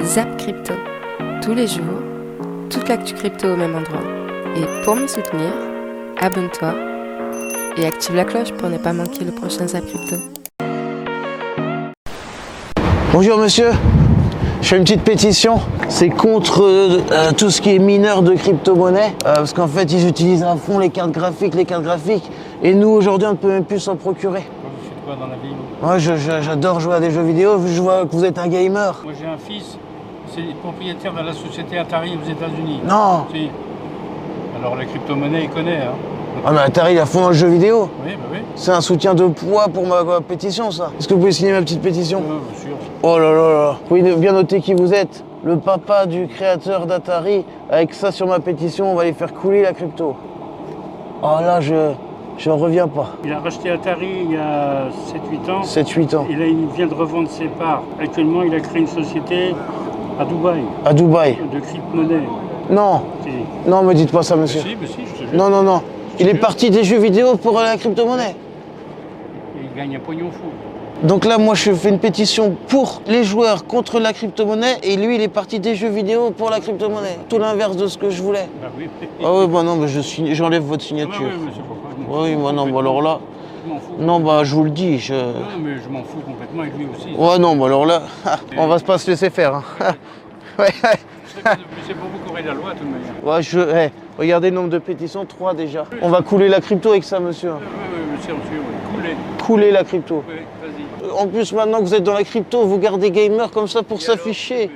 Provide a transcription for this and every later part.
Zap Crypto. Tous les jours, toute l'actu crypto au même endroit. Et pour me soutenir, abonne-toi et active la cloche pour ne pas manquer le prochain Zap Crypto. Bonjour monsieur, je fais une petite pétition. C'est contre tout ce qui est mineur de crypto-monnaie. Parce qu'en fait, ils utilisent à fond les cartes graphiques. Et nous, aujourd'hui, on ne peut même plus s'en procurer. Vous faites quoi dans la vie? Moi, j'adore jouer à des jeux vidéo. Je vois que vous êtes un gamer. Moi, j'ai un fils, c'est le propriétaire de la société Atari aux États-Unis. Non. Si. Alors, la crypto-monnaie, il connaît. Hein. Ah mais Atari, il a fond dans le jeu vidéo. Oui, bah oui. C'est un soutien de poids pour ma pétition, ça. Est-ce que vous pouvez signer ma petite pétition? Bien sûr. Oh là là là. Vous pouvez bien noter qui vous êtes. Le papa du créateur d'Atari. Avec ça sur ma pétition, on va les faire couler la crypto. Oh là, j'en reviens pas. Il a racheté Atari il y a 7-8 ans. 7-8 ans. Et là, il vient de revendre ses parts. Actuellement, il a créé une société à Dubaï. À Dubaï. De crypto-monnaie. Non. Si. Non, me dites pas ça, monsieur. Si, je te jure. Non. Il est parti des jeux vidéo pour la crypto-monnaie. Et il gagne un pognon fou. Donc là, moi, je fais une pétition pour les joueurs contre la crypto-monnaie et lui, il est parti des jeux vidéo pour la crypto-monnaie. Tout l'inverse de ce que je voulais. Ah oui. Ah oui, bah non, mais j'enlève votre signature. Ah oui, mais c'est pourquoi. Oui, moi non, bah alors là... Je m'en fous. Non, bah je vous le dis, Non, mais je m'en fous complètement, et lui aussi. Ouais, non, bah alors là, on va pas se laisser faire. Hein. Ouais. C'est pour vous courir la loi, de toute manière. Ouais, regardez le nombre de pétitions, 3 déjà. On va couler la crypto avec ça, monsieur. Oui, monsieur, couler. Couler la crypto. Oui, vas-y. En plus, maintenant que vous êtes dans la crypto, vous gardez gamer comme ça pour s'afficher.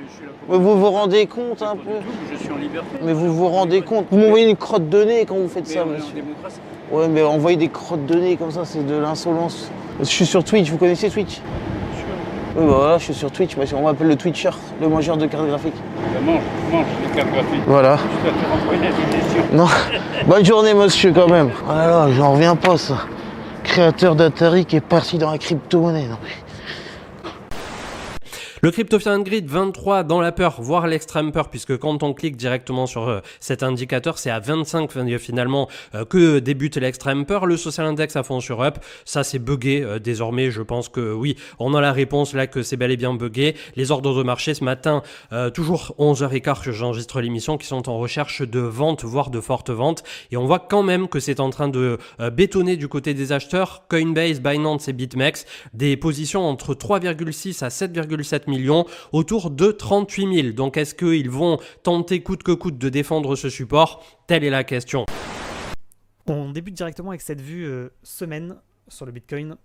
Mais vous vous rendez compte un peu? Je suis en liberté. Mais vous vous rendez compte? Vous m'envoyez une crotte de nez quand vous faites ça, on est en monsieur. démocratie. Ouais, mais envoyer des crottes de nez comme ça, c'est de l'insolence. Je suis sur Twitch, vous connaissez Twitch? Oui, bah voilà, je suis sur Twitch, on m'appelle le Twitcher, le mangeur de cartes graphiques. Mange les cartes graphiques. Voilà. Je dois te renvoyer la suggestion. Non. Bonne journée, monsieur, quand même. Ah là là, j'en reviens pas, ça. Créateur d'Atari qui est parti dans la crypto-monnaie. Non, mais... Le CryptoFiat Grid 23 dans la peur, voire l'extrême peur, puisque quand on clique directement sur cet indicateur, c'est à 25 finalement que débute l'extrême peur. Le social index à fond sur up, ça c'est buggé désormais. Je pense que oui, on a la réponse là que c'est bel et bien buggé. Les ordres de marché ce matin, toujours 11h15 que j'enregistre l'émission, qui sont en recherche de vente, voire de fortes ventes. Et on voit quand même que c'est en train de bétonner du côté des acheteurs. Coinbase, Binance et BitMEX, des positions entre 3,6 à 7,7 millions, autour de 38 000. Donc est-ce qu'ils vont tenter coûte que coûte de défendre ce support? Telle est la question. On débute directement avec cette vue semaine sur le Bitcoin.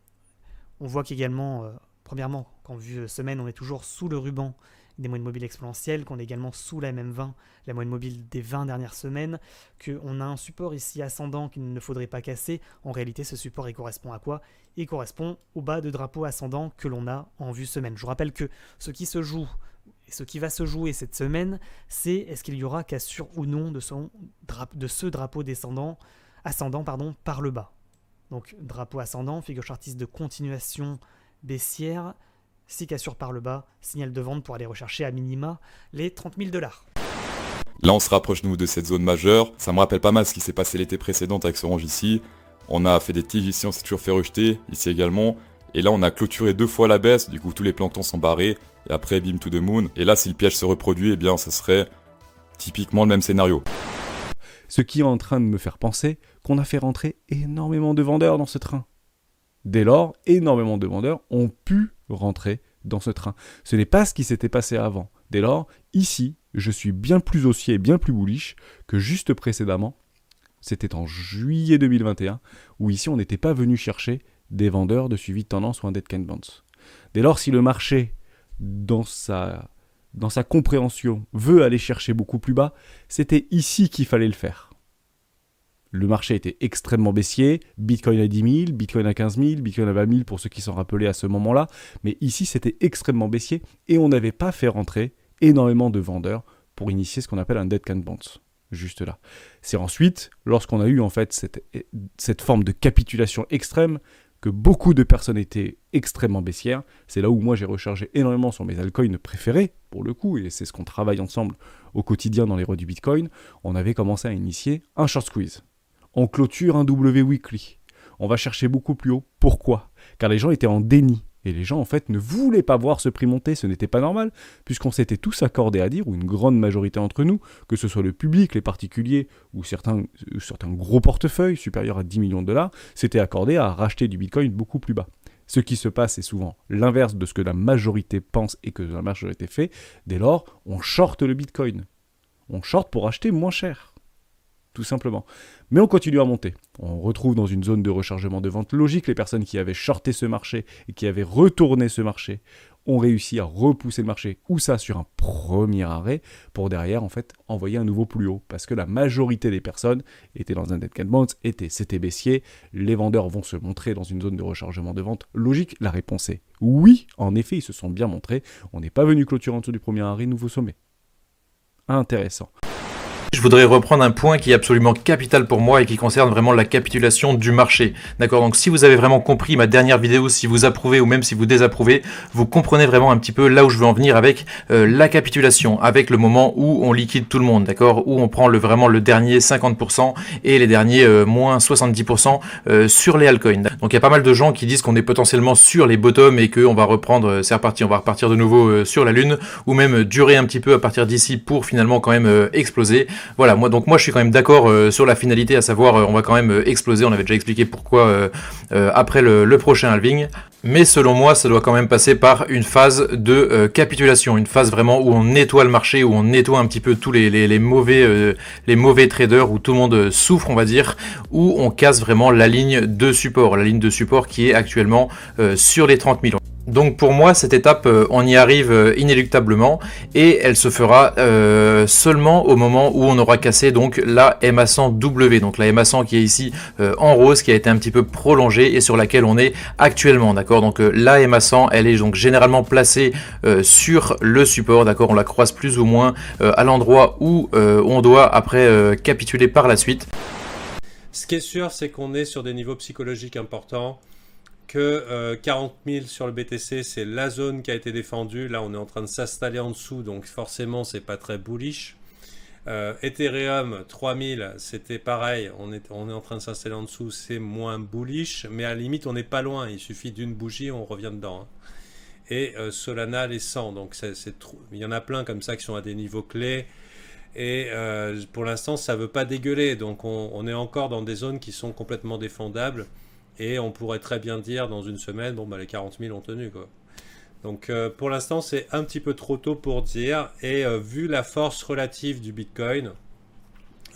On voit qu'également, premièrement, qu'en vue semaine, on est toujours sous le ruban des moyennes mobiles exponentielles, qu'on est également sous la MM20, la moyenne mobile des 20 dernières semaines, qu'on a un support ici ascendant qu'il ne faudrait pas casser. En réalité, ce support, il correspond à quoi? Il correspond au bas de drapeau ascendant que l'on a en vue semaine. Je vous rappelle que ce qui se joue et ce qui va se jouer cette semaine, c'est est-ce qu'il y aura cassure ou non de ce drapeau ascendant par le bas. Donc drapeau ascendant, figure chartiste de continuation baissière. Si cassure par le bas, signal de vente pour aller rechercher à minima les 30 000 $. Là, on se rapproche nous de cette zone majeure. Ça me rappelle pas mal ce qui s'est passé l'été précédent avec ce range ici. On a fait des tiges ici, on s'est toujours fait rejeter, ici également. Et là, on a clôturé 2 fois la baisse, du coup tous les planctons sont barrés. Et après, bim to the moon. Et là, si le piège se reproduit, eh bien, ça serait typiquement le même scénario. Ce qui est en train de me faire penser qu'on a fait rentrer énormément de vendeurs dans ce train. Dès lors, énormément de vendeurs ont pu rentrer dans ce train. Ce n'est pas ce qui s'était passé avant. Dès lors, ici, je suis bien plus haussier et bien plus bullish que juste précédemment. C'était en juillet 2021, où ici on n'était pas venu chercher des vendeurs de suivi de tendance ou un dead can bounce. Dès lors, si le marché, dans sa compréhension, veut aller chercher beaucoup plus bas, c'était ici qu'il fallait le faire. Le marché était extrêmement baissier, Bitcoin à 10 000, Bitcoin à 15 000, Bitcoin à 20 000 pour ceux qui s'en rappelaient à ce moment-là, mais ici c'était extrêmement baissier et on n'avait pas fait rentrer énormément de vendeurs pour initier ce qu'on appelle un dead can bounce, juste là. C'est ensuite, lorsqu'on a eu en fait cette forme de capitulation extrême, que beaucoup de personnes étaient extrêmement baissières, c'est là où moi j'ai rechargé énormément sur mes altcoins préférés, pour le coup, et c'est ce qu'on travaille ensemble au quotidien dans les rois du Bitcoin, on avait commencé à initier un short squeeze. On clôture un W weekly. On va chercher beaucoup plus haut. Pourquoi? Car les gens étaient en déni Et les gens, en fait, ne voulaient pas voir ce prix monter, ce n'était pas normal, puisqu'on s'était tous accordés à dire, ou une grande majorité d'entre nous, que ce soit le public, les particuliers, ou certains gros portefeuilles supérieurs à 10 millions de dollars, s'étaient accordés à racheter du Bitcoin beaucoup plus bas. Ce qui se passe est souvent l'inverse de ce que la majorité pense et que la majorité fait. Dès lors, on shorte le Bitcoin. On short pour acheter moins cher. Tout simplement. Mais on continue à monter. On retrouve dans une zone de rechargement de vente logique les personnes qui avaient shorté ce marché et qui avaient retourné ce marché ont réussi à repousser le marché, ou ça sur un premier arrêt, pour derrière en fait envoyer un nouveau plus haut. Parce que la majorité des personnes étaient dans un dead cat bounce, c'était baissier, les vendeurs vont se montrer dans une zone de rechargement de vente logique. La réponse est oui, en effet, ils se sont bien montrés. On n'est pas venu clôturer en dessous du premier arrêt, nouveau sommet. Intéressant. Je voudrais reprendre un point qui est absolument capital pour moi et qui concerne vraiment la capitulation du marché. D'accord, donc si vous avez vraiment compris ma dernière vidéo, si vous approuvez ou même si vous désapprouvez, vous comprenez vraiment un petit peu là où je veux en venir avec la capitulation, avec le moment où on liquide tout le monde, d'accord, où on prend vraiment le dernier 50% et les derniers moins 70% sur les altcoins. Donc il y a pas mal de gens qui disent qu'on est potentiellement sur les bottoms et qu'on va reprendre, c'est reparti, on va repartir de nouveau sur la lune, ou même durer un petit peu à partir d'ici pour finalement quand même exploser. Voilà, moi je suis quand même d'accord sur la finalité, à savoir on va quand même exploser, on avait déjà expliqué pourquoi après le prochain halving, mais selon moi ça doit quand même passer par une phase de capitulation, une phase vraiment où on nettoie le marché, où on nettoie un petit peu tous les mauvais traders, où tout le monde souffre on va dire, où on casse vraiment la ligne de support qui est actuellement sur les 30 000. Donc pour moi, cette étape, on y arrive inéluctablement et elle se fera seulement au moment où on aura cassé donc la MA100W, donc la MA100 qui est ici en rose, qui a été un petit peu prolongée et sur laquelle on est actuellement, d'accord. Donc la MA100, elle est donc généralement placée sur le support, d'accord. On la croise plus ou moins à l'endroit où on doit après capituler par la suite. Ce qui est sûr, c'est qu'on est sur des niveaux psychologiques importants, que 40 000 sur le BTC, c'est la zone qui a été défendue. Là, on est en train de s'installer en dessous, donc forcément, c'est pas très bullish. Ethereum, 3000, c'était pareil. On est en train de s'installer en dessous, c'est moins bullish, mais à la limite, on n'est pas loin. Il suffit d'une bougie, on revient dedans. Et Solana, les 100. Donc, il y en a plein comme ça qui sont à des niveaux clés. Et pour l'instant, ça ne veut pas dégueuler. Donc, on est encore dans des zones qui sont complètement défendables. Et on pourrait très bien dire dans une semaine, bon, bah, les 40 000 ont tenu, quoi. Donc pour l'instant, c'est un petit peu trop tôt pour dire. Et vu la force relative du Bitcoin,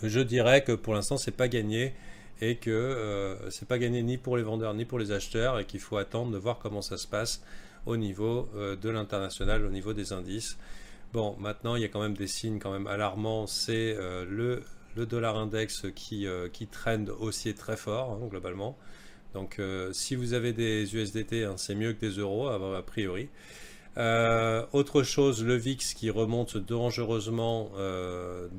je dirais que pour l'instant, c'est pas gagné. Et que c'est pas gagné ni pour les vendeurs ni pour les acheteurs. Et qu'il faut attendre de voir comment ça se passe au niveau de l'international, au niveau des indices. Bon, maintenant, il y a quand même des signes quand même alarmants. C'est le dollar index qui trend haussier très fort, hein, globalement. Donc si vous avez des USDT, hein, c'est mieux que des euros a priori. Autre chose, le VIX qui remonte dangereusement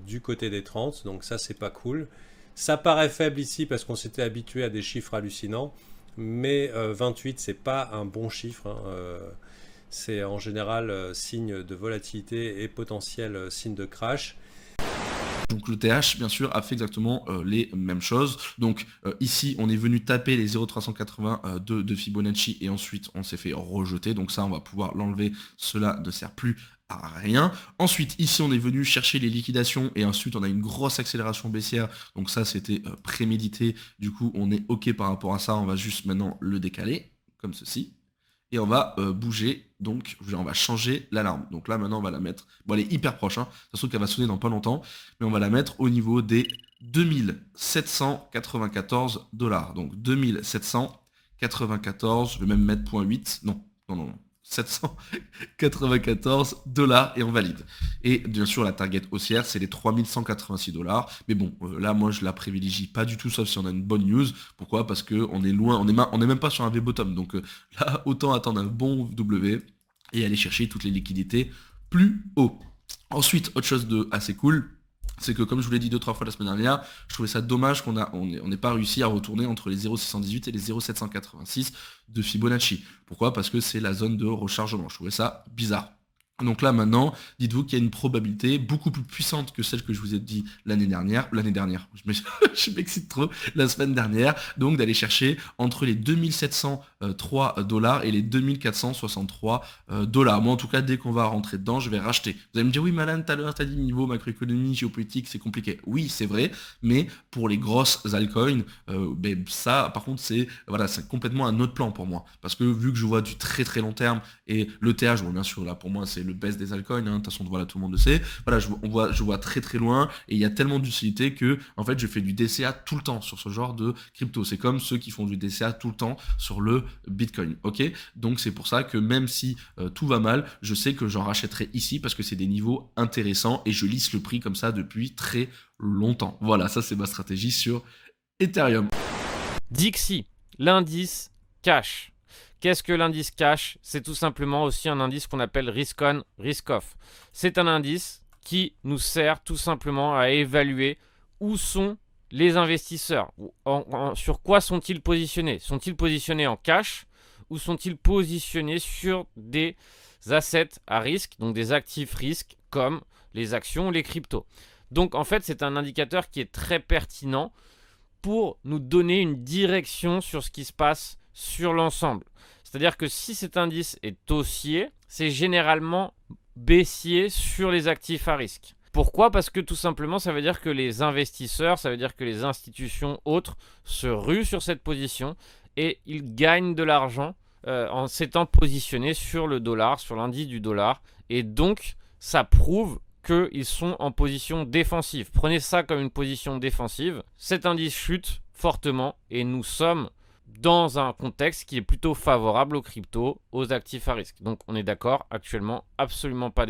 du côté des 30, donc ça c'est pas cool. Ça paraît faible ici parce qu'on s'était habitué à des chiffres hallucinants, mais 28 c'est pas un bon chiffre, hein. C'est en général signe de volatilité et potentiel signe de crash. Donc le TH bien sûr a fait exactement les mêmes choses. Donc ici on est venu taper les 0,380 de Fibonacci et ensuite on s'est fait rejeter. Donc ça on va pouvoir l'enlever, cela ne sert plus à rien. Ensuite ici on est venu chercher les liquidations et ensuite on a une grosse accélération baissière. Donc ça c'était prémédité. Du coup on est ok par rapport à ça. On va juste maintenant le décaler comme ceci. Et on va bouger, donc on va changer l'alarme. Donc là maintenant on va la mettre, bon elle est hyper proche, hein. Ça se trouve qu'elle va sonner dans pas longtemps, mais on va la mettre au niveau des 2794 $. Donc 2794, je vais même mettre 0.8, non, 794 $ et on valide. Et bien sûr la target haussière c'est les 3186 $. Mais bon, là moi je la privilégie pas du tout, sauf si on a une bonne news. Pourquoi ? Parce que on est loin, on est même pas sur un V-bottom. Donc là autant attendre un bon W et aller chercher toutes les liquidités plus haut. Ensuite, autre chose de assez cool, c'est que comme je vous l'ai dit 2-3 fois la semaine dernière, je trouvais ça dommage qu'on n'ait pas réussi à retourner entre les 0,618 et les 0,786 de Fibonacci. Pourquoi ? Parce que c'est la zone de rechargement. Je trouvais ça bizarre. Donc là maintenant, dites-vous qu'il y a une probabilité beaucoup plus puissante que celle que je vous ai dit l'année dernière, je m'excite trop, la semaine dernière, donc d'aller chercher entre les 2703 $ et les 2463 $. Moi en tout cas, dès qu'on va rentrer dedans, je vais racheter. Vous allez me dire, oui Malan, tout à l'heure t'as dit niveau macroéconomie, géopolitique, c'est compliqué. Oui, c'est vrai, mais pour les grosses altcoins, ça par contre c'est complètement un autre plan pour moi. Parce que vu que je vois du très très long terme, et l'ETH, bien sûr là pour moi c'est le best des altcoins, de toute façon voilà, tout le monde le sait. Voilà, je vois très très loin et il y a tellement d'utilité que en fait je fais du DCA tout le temps sur ce genre de crypto. C'est comme ceux qui font du DCA tout le temps sur le Bitcoin. Ok, donc c'est pour ça que même si tout va mal, je sais que j'en rachèterai ici parce que c'est des niveaux intéressants et je lisse le prix comme ça depuis très longtemps. Voilà, ça c'est ma stratégie sur Ethereum. Dixie, l'indice cash. Qu'est-ce que l'indice cash? C'est tout simplement aussi un indice qu'on appelle risk on, risk off. C'est un indice qui nous sert tout simplement à évaluer où sont les investisseurs. Sur quoi sont-ils positionnés? Sont-ils positionnés en cash ou sont-ils positionnés sur des assets à risque, donc des actifs risques comme les actions ou les cryptos? Donc en fait, c'est un indicateur qui est très pertinent pour nous donner une direction sur ce qui se passe sur l'ensemble. C'est-à-dire que si cet indice est haussier, c'est généralement baissier sur les actifs à risque. Pourquoi? Parce que tout simplement, ça veut dire que les investisseurs, ça veut dire que les institutions autres se ruent sur cette position et ils gagnent de l'argent en s'étant positionnés sur le dollar, sur l'indice du dollar. Et donc, ça prouve qu'ils sont en position défensive. Prenez ça comme une position défensive. Cet indice chute fortement et nous sommes dans un contexte qui est plutôt favorable aux cryptos, aux actifs à risque. Donc on est d'accord, actuellement absolument pas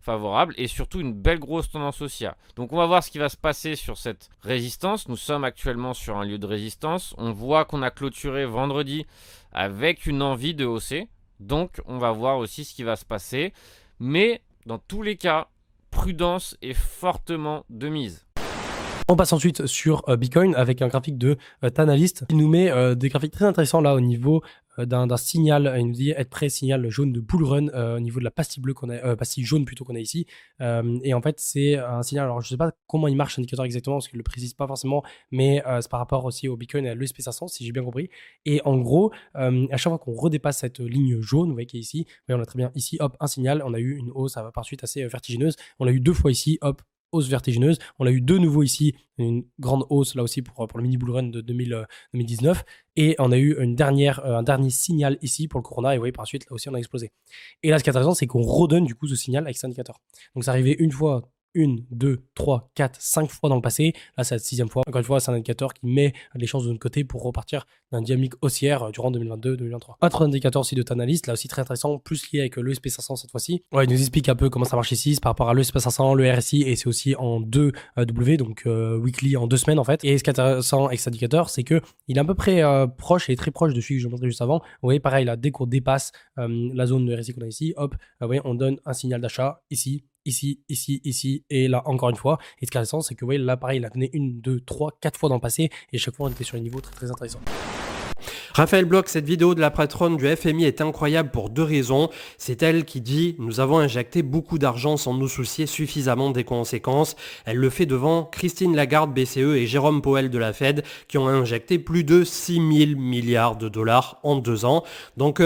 favorable et surtout une belle grosse tendance haussière. Donc on va voir ce qui va se passer sur cette résistance. Nous sommes actuellement sur un lieu de résistance. On voit qu'on a clôturé vendredi avec une envie de hausser. Donc on va voir aussi ce qui va se passer. Mais dans tous les cas, prudence est fortement de mise. On passe ensuite sur Bitcoin avec un graphique de Tanalyst. Il nous met des graphiques très intéressants là au niveau d'un signal. Il nous dit être prêt, signal jaune de bull run au niveau de la pastille bleue pastille jaune plutôt qu'on a ici. Et en fait, c'est un signal. Alors, je sais pas comment il marche l'indicateur exactement parce qu'il le précise pas forcément, mais c'est par rapport aussi au Bitcoin et à l'ESP500 si j'ai bien compris. Et en gros, à chaque fois qu'on redépasse cette ligne jaune, vous voyez qu'il est ici, on a très bien ici, hop, un signal. On a eu une hausse par suite assez vertigineuse. On a eu deux fois ici, hop, hausse vertigineuse. On a eu de nouveau ici une grande hausse là aussi pour le mini bull run de 2019 et on a eu un dernier signal ici pour le Corona et vous voyez par la suite là aussi on a explosé. Et là ce qui est intéressant c'est qu'on redonne du coup ce signal avec cet indicateur. Donc c'est arrivé une fois, 1, 2, 3, 4, 5 fois dans le passé. Là, c'est la 6e fois. Encore une fois, c'est un indicateur qui met les chances de notre côté pour repartir d'un dynamique haussière durant 2022-2023. Autre indicateur aussi de Tanalyst, là aussi très intéressant, plus lié avec l'ESP500 cette fois-ci. Ouais, il nous explique un peu comment ça marche ici, c'est par rapport à l'ESP500, le RSI, et c'est aussi en 2 W, donc weekly en 2 semaines en fait. Et ce qui est intéressant avec cet indicateur, c'est que il est à peu près proche, et très proche de celui que je vous montrais juste avant. Vous voyez, pareil, là, dès qu'on dépasse la zone de RSI qu'on a ici, hop, vous voyez, on donne un signal d'achat ici, et là encore une fois. Et ce qui est intéressant, c'est que vous voyez, là pareil, il a donné 1, 2, 3, 4 fois dans le passé, et chaque fois on était sur un niveau très très intéressant. Raphaël Bloch, cette vidéo de la patronne du FMI est incroyable pour 2 raisons. C'est elle qui dit « Nous avons injecté beaucoup d'argent sans nous soucier suffisamment des conséquences ». Elle le fait devant Christine Lagarde, BCE, et Jérôme Powell de la Fed, qui ont injecté plus de 6 000 milliards de dollars en 2 ans. Donc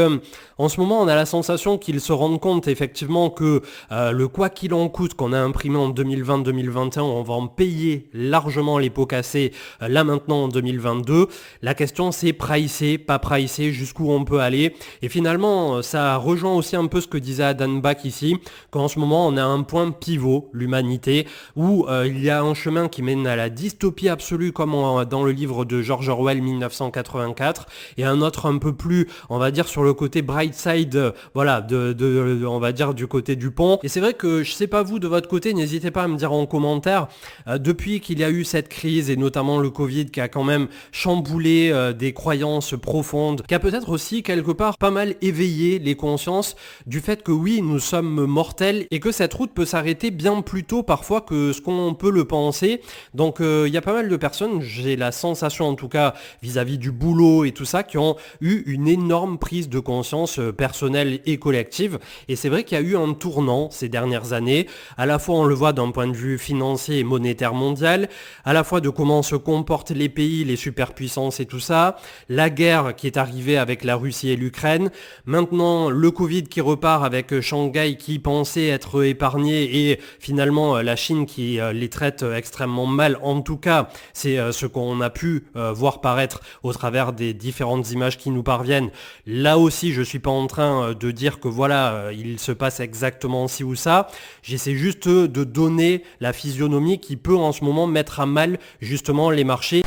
en ce moment, on a la sensation qu'ils se rendent compte effectivement que le quoi qu'il en coûte qu'on a imprimé en 2020-2021, on va en payer largement les pots cassés là maintenant en 2022. La question c'est pricer, pas pricer, jusqu'où on peut aller. Et finalement, ça rejoint aussi un peu ce que disait Adam Back ici, qu'en ce moment, on a un point pivot, l'humanité, où il y a un chemin qui mène à la dystopie absolue, comme dans le livre de George Orwell 1984, et un autre un peu plus, on va dire, sur le côté bright side, voilà, on va dire du côté du pont. Et c'est vrai que, je sais pas vous, de votre côté, n'hésitez pas à me dire en commentaire, depuis qu'il y a eu cette crise, et notamment le Covid, qui a quand même chamboulé des croyances profonde, qui a peut-être aussi quelque part pas mal éveillé les consciences du fait que oui, nous sommes mortels et que cette route peut s'arrêter bien plus tôt parfois que ce qu'on peut le penser. Donc il y a pas mal de personnes, j'ai la sensation en tout cas vis-à-vis du boulot et tout ça, qui ont eu une énorme prise de conscience personnelle et collective. Et c'est vrai qu'il y a eu un tournant ces dernières années. À la fois on le voit d'un point de vue financier et monétaire mondial, à la fois de comment se comportent les pays, les superpuissances et tout ça, la guerre qui est arrivée avec la Russie et l'Ukraine, maintenant le Covid qui repart avec Shanghai qui pensait être épargné et finalement la Chine qui les traite extrêmement mal. En tout cas, c'est ce qu'on a pu voir paraître au travers des différentes images qui nous parviennent. Là aussi, je suis pas en train de dire que voilà, il se passe exactement ci ou ça. J'essaie juste de donner la physionomie qui peut en ce moment mettre à mal justement les marchés.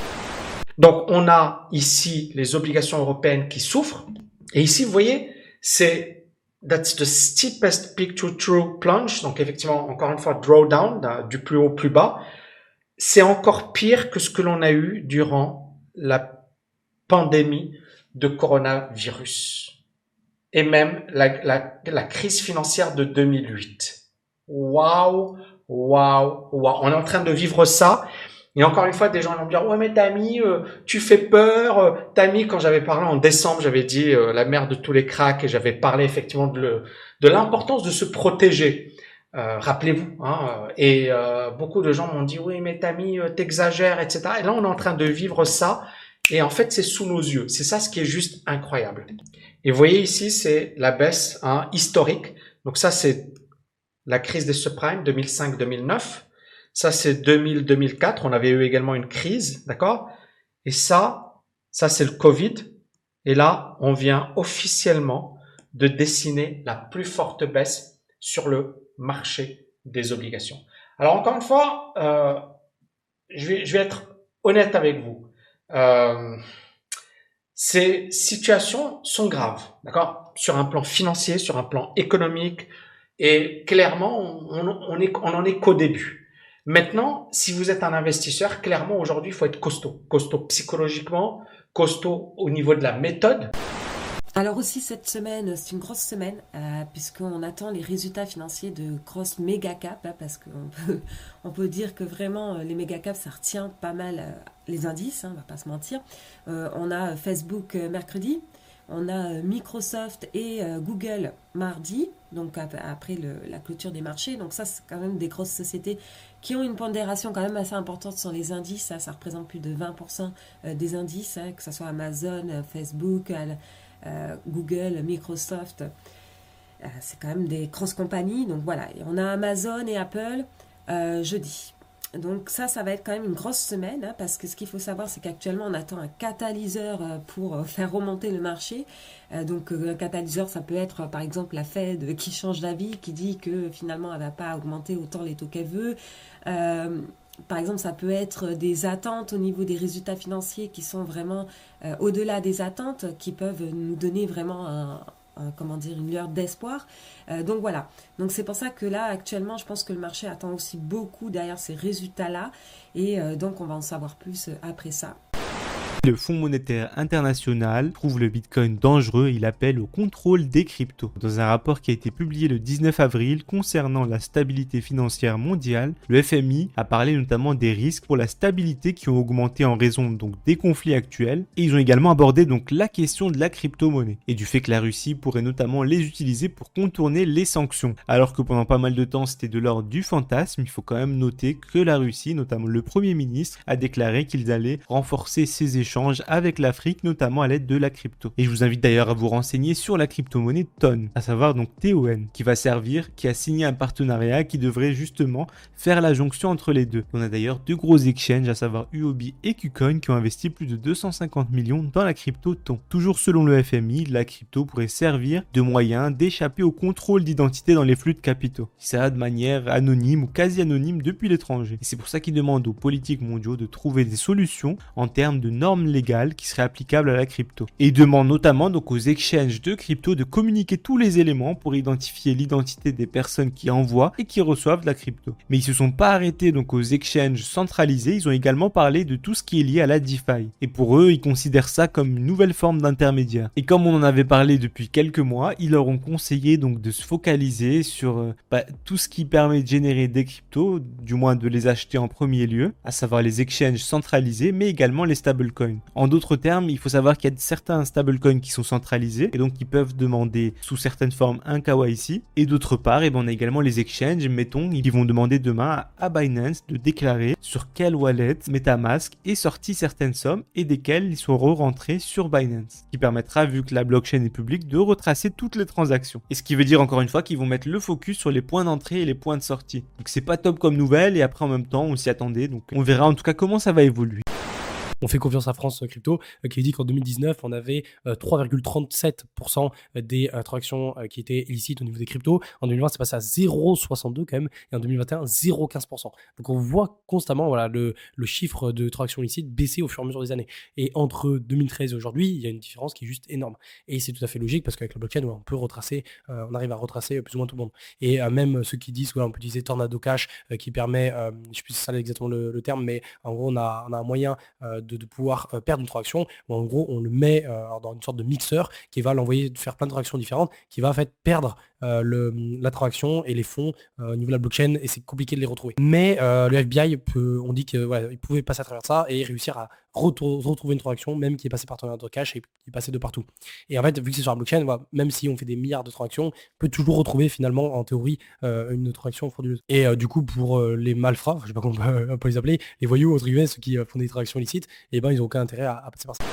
Donc on a ici les obligations européennes qui souffrent. Et ici, vous voyez, c'est that's the steepest peak to true plunge. Donc effectivement, encore une fois, drawdown, du plus haut plus bas. C'est encore pire que ce que l'on a eu durant la pandémie de coronavirus. Et même la crise financière de 2008. Waouh, waouh, waouh. On est en train de vivre ça. Et encore une fois, des gens vont me dire « Ouais, mais Tammy, tu fais peur. Tammy, quand j'avais parlé en décembre, j'avais dit la mère de tous les cracks et j'avais parlé effectivement de l'importance de se protéger. Rappelez-vous. Hein, et beaucoup de gens m'ont dit « Oui, mais Tammy, t'exagères, etc. » Et là, on est en train de vivre ça. Et en fait, c'est sous nos yeux. C'est ça ce qui est juste incroyable. Et vous voyez ici, c'est la baisse historique. Donc ça, c'est la crise des subprimes 2005-2009. Ça, c'est 2000-2004. On avait eu également une crise, d'accord? Et ça c'est le Covid. Et là, on vient officiellement de dessiner la plus forte baisse sur le marché des obligations. Alors, encore une fois, je vais être honnête avec vous. Ces situations sont graves, d'accord? Sur un plan financier, sur un plan économique. Et clairement, on en est qu'au début. Maintenant, si vous êtes un investisseur, clairement, aujourd'hui, il faut être costaud. Costaud psychologiquement, costaud au niveau de la méthode. Alors aussi, cette semaine, c'est une grosse semaine, puisqu'on attend les résultats financiers de grosses méga caps, parce qu'on peut dire que vraiment, les méga caps, ça retient pas mal les indices, on va pas se mentir. On a Facebook mercredi, on a Microsoft et Google mardi, donc après la clôture des marchés. Donc ça, c'est quand même des grosses sociétés qui ont une pondération quand même assez importante sur les indices. Ça représente plus de 20% des indices, que ce soit Amazon, Facebook, Google, Microsoft. C'est quand même des grosses compagnies. Donc voilà, et on a Amazon et Apple jeudi. Donc ça va être quand même une grosse semaine, parce que ce qu'il faut savoir, c'est qu'actuellement, on attend un catalyseur pour faire remonter le marché. Donc un catalyseur, ça peut être par exemple la Fed qui change d'avis, qui dit que finalement, elle ne va pas augmenter autant les taux qu'elle veut. Par exemple, ça peut être des attentes au niveau des résultats financiers qui sont vraiment au-delà des attentes, qui peuvent nous donner vraiment une lueur d'espoir. Donc voilà. Donc c'est pour ça que là, actuellement, je pense que le marché attend aussi beaucoup derrière ces résultats-là. Et donc, on va en savoir plus après ça. Le Fonds monétaire international trouve le Bitcoin dangereux et il appelle au contrôle des cryptos. Dans un rapport qui a été publié le 19 avril concernant la stabilité financière mondiale, le FMI a parlé notamment des risques pour la stabilité qui ont augmenté en raison donc des conflits actuels, et ils ont également abordé donc la question de la crypto-monnaie et du fait que la Russie pourrait notamment les utiliser pour contourner les sanctions. Alors que pendant pas mal de temps c'était de l'ordre du fantasme, il faut quand même noter que la Russie, notamment le Premier ministre, a déclaré qu'ils allaient renforcer ses échanges avec l'Afrique, notamment à l'aide de la crypto. Et je vous invite d'ailleurs à vous renseigner sur la crypto-monnaie TON, à savoir donc TON, qui a signé un partenariat qui devrait justement faire la jonction entre les deux. On a d'ailleurs deux gros exchanges, à savoir Huobi et KuCoin, qui ont investi plus de 250 millions dans la crypto TON. Toujours selon le FMI, la crypto pourrait servir de moyen d'échapper au contrôle d'identité dans les flux de capitaux. Ça de manière anonyme ou quasi anonyme depuis l'étranger. Et c'est pour ça qu'ils demandent aux politiques mondiaux de trouver des solutions en termes de normes normes légales qui seraient applicables à la crypto. Et il demande notamment donc aux exchanges de crypto de communiquer tous les éléments pour identifier l'identité des personnes qui envoient et qui reçoivent de la crypto. Mais ils se sont pas arrêtés donc aux exchanges centralisés, ils ont également parlé de tout ce qui est lié à la DeFi. Et pour eux, ils considèrent ça comme une nouvelle forme d'intermédiaire. Et comme on en avait parlé depuis quelques mois, ils leur ont conseillé donc de se focaliser sur tout ce qui permet de générer des cryptos, du moins de les acheter en premier lieu, à savoir les exchanges centralisés, mais également les stablecoins. En d'autres termes, il faut savoir qu'il y a certains stablecoins qui sont centralisés et donc qui peuvent demander sous certaines formes un KYC. Et d'autre part, on a également les exchanges, mettons, ils vont demander demain à Binance de déclarer sur quelle wallet MetaMask est sorti certaines sommes et desquelles ils sont re-rentrés sur Binance. Ce qui permettra, vu que la blockchain est publique, de retracer toutes les transactions. Et ce qui veut dire encore une fois qu'ils vont mettre le focus sur les points d'entrée et les points de sortie. Donc c'est pas top comme nouvelle et après en même temps on s'y attendait. Donc on verra en tout cas comment ça va évoluer. On fait confiance à France Crypto qui dit qu'en 2019, on avait 3,37% des transactions qui étaient illicites au niveau des cryptos. En 2020, c'est passé à 0,62 quand même. Et en 2021, 0,15%. Donc on voit constamment voilà, le chiffre de transactions illicites baisser au fur et à mesure des années. Et entre 2013 et aujourd'hui, il y a une différence qui est juste énorme. Et c'est tout à fait logique parce qu'avec la blockchain, on peut retracer, on arrive à retracer plus ou moins tout le monde. Et même ceux qui disent qu'on peut utiliser Tornado Cash qui permet, je ne sais plus si c'est exactement le terme, mais en gros, on a un moyen de pouvoir perdre une transaction, où en gros on le met dans une sorte de mixeur qui va l'envoyer faire plein de transactions différentes, qui va en fait perdre la transaction et les fonds au niveau de la blockchain, et c'est compliqué de les retrouver. Mais le FBI on dit que il pouvait passer à travers ça et réussir à retrouver une transaction même qui est passée par Tornado Cash et qui est passée de partout. Et en fait, vu que c'est sur la blockchain, même si on fait des milliards de transactions, on peut toujours retrouver finalement en théorie une transaction frauduleuse. Et du coup, pour les malfrats, je sais pas comment on peut les appeler, les voyous entre guillemets, ceux qui font des transactions illicites, et ben ils n'ont aucun intérêt à passer par ça.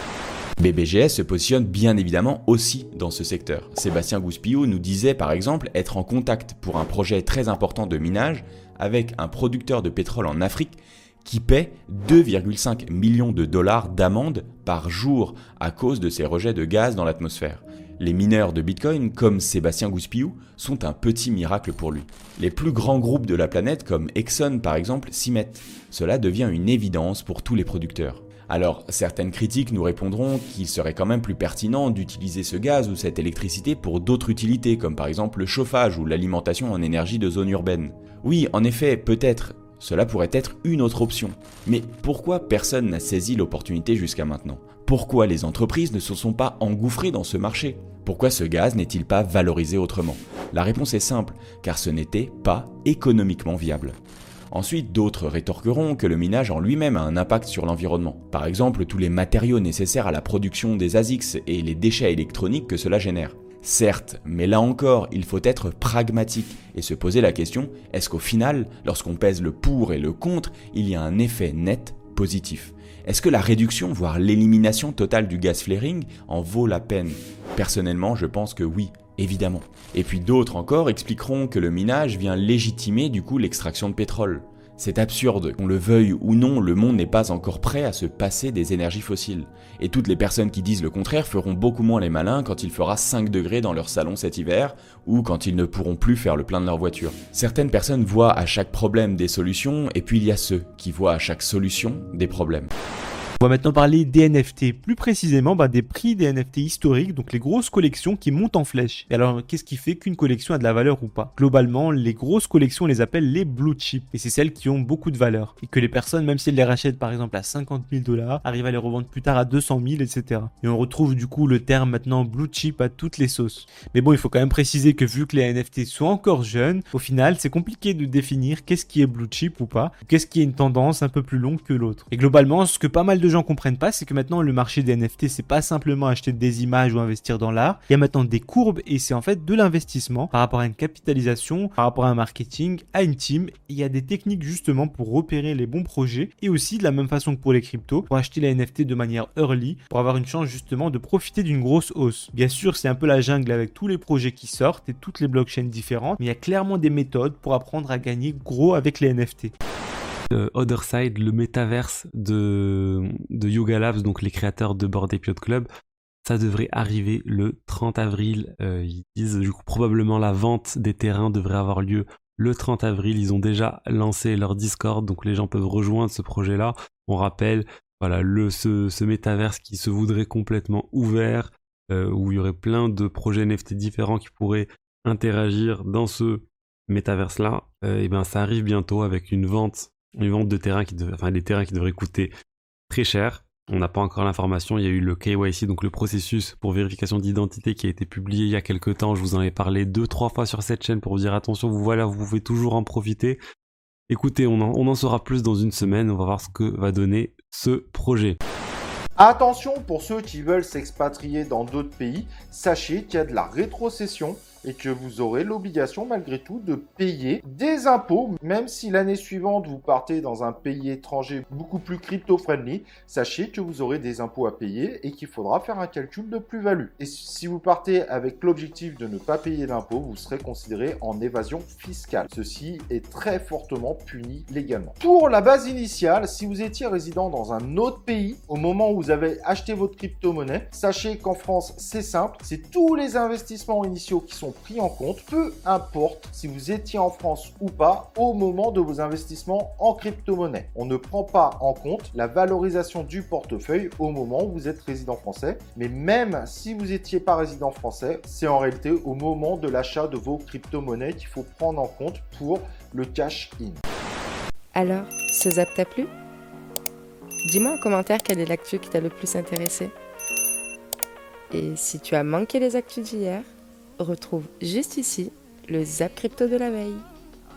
BBGS se positionne bien évidemment aussi dans ce secteur. Sébastien Gouspillou nous disait par exemple être en contact pour un projet très important de minage avec un producteur de pétrole en Afrique qui paie 2,5 millions de dollars d'amende par jour à cause de ses rejets de gaz dans l'atmosphère. Les mineurs de Bitcoin, comme Sébastien Gouspillou, sont un petit miracle pour lui. Les plus grands groupes de la planète, comme Exxon par exemple, s'y mettent. Cela devient une évidence pour tous les producteurs. Alors, certaines critiques nous répondront qu'il serait quand même plus pertinent d'utiliser ce gaz ou cette électricité pour d'autres utilités, comme par exemple le chauffage ou l'alimentation en énergie de zones urbaines. Oui, en effet, peut-être, cela pourrait être une autre option. Mais pourquoi personne n'a saisi l'opportunité jusqu'à maintenant ? Pourquoi les entreprises ne se sont pas engouffrées dans ce marché ? Pourquoi ce gaz n'est-il pas valorisé autrement ? La réponse est simple, car ce n'était pas économiquement viable. Ensuite, d'autres rétorqueront que le minage en lui-même a un impact sur l'environnement. Par exemple, tous les matériaux nécessaires à la production des ASICs et les déchets électroniques que cela génère. Certes, mais là encore, il faut être pragmatique et se poser la question, est-ce qu'au final, lorsqu'on pèse le pour et le contre, il y a un effet net positif ? Est-ce que la réduction, voire l'élimination totale du gas flaring en vaut la peine ? Personnellement, je pense que oui, évidemment. Et puis d'autres encore expliqueront que le minage vient légitimer du coup l'extraction de pétrole. C'est absurde, qu'on le veuille ou non, le monde n'est pas encore prêt à se passer des énergies fossiles. Et toutes les personnes qui disent le contraire feront beaucoup moins les malins quand il fera 5 degrés dans leur salon cet hiver, ou quand ils ne pourront plus faire le plein de leur voiture. Certaines personnes voient à chaque problème des solutions, et puis il y a ceux qui voient à chaque solution des problèmes. On va maintenant parler des NFT, plus précisément des prix des NFT historiques, donc les grosses collections qui montent en flèche. Et alors, qu'est-ce qui fait qu'une collection a de la valeur ou pas ? Globalement, les grosses collections, on les appelle les blue chips, et c'est celles qui ont beaucoup de valeur. Et que les personnes, même si elles les rachètent par exemple à 50 000 $, arrivent à les revendre plus tard à 200 000, etc. Et on retrouve du coup le terme maintenant blue chip à toutes les sauces. Mais bon, il faut quand même préciser que vu que les NFT sont encore jeunes, au final, c'est compliqué de définir qu'est-ce qui est blue chip ou pas, ou qu'est-ce qui est une tendance un peu plus longue que l'autre. Et globalement, ce que pas mal de gens comprennent pas, c'est que maintenant le marché des NFT, c'est pas simplement acheter des images ou investir dans l'art. Il y a maintenant des courbes et c'est en fait de l'investissement par rapport à une capitalisation, par rapport à un marketing, à une team. Il y a des techniques justement pour repérer les bons projets et aussi de la même façon que pour les cryptos, pour acheter les NFT de manière early, pour avoir une chance justement de profiter d'une grosse hausse. Bien sûr, c'est un peu la jungle avec tous les projets qui sortent et toutes les blockchains différentes, mais il y a clairement des méthodes pour apprendre à gagner gros avec les NFT. Other Side, le métaverse de Yuga Labs, donc les créateurs de Bored Ape Yacht Club, ça devrait arriver le 30 avril. Ils disent du coup probablement la vente des terrains devrait avoir lieu le 30 avril. Ils ont déjà lancé leur Discord, donc les gens peuvent rejoindre ce projet-là. On rappelle, voilà, ce métaverse qui se voudrait complètement ouvert, où il y aurait plein de projets NFT différents qui pourraient interagir dans ce métaverse-là, et ben ça arrive bientôt avec une vente de terrains des terrains qui devraient coûter très cher. On n'a pas encore l'information, il y a eu le KYC, donc le processus pour vérification d'identité qui a été publié il y a quelques temps. Je vous en ai parlé 2-3 fois sur cette chaîne pour vous dire attention, vous pouvez toujours en profiter. Écoutez, on en saura plus dans une semaine, on va voir ce que va donner ce projet. Attention pour ceux qui veulent s'expatrier dans d'autres pays, sachez qu'il y a de la rétrocession et que vous aurez l'obligation malgré tout de payer des impôts, même si l'année suivante vous partez dans un pays étranger beaucoup plus crypto-friendly, sachez que vous aurez des impôts à payer et qu'il faudra faire un calcul de plus-value. Et si vous partez avec l'objectif de ne pas payer d'impôts, vous serez considéré en évasion fiscale. Ceci est très fortement puni légalement. Pour la base initiale, si vous étiez résident dans un autre pays au moment où vous avez acheté votre crypto-monnaie, sachez qu'en France, c'est simple, c'est tous les investissements initiaux qui sont pris en compte, peu importe si vous étiez en France ou pas au moment de vos investissements en crypto-monnaie. On ne prend pas en compte la valorisation du portefeuille au moment où vous êtes résident français, mais même si vous n'étiez pas résident français, c'est en réalité au moment de l'achat de vos crypto-monnaies qu'il faut prendre en compte pour le cash-in. Alors, ce zap t'a plu ? Dis-moi en commentaire quelle est l'actu qui t'a le plus intéressé. Et si tu as manqué les actus d'hier, retrouve juste ici le Zap Crypto de la veille.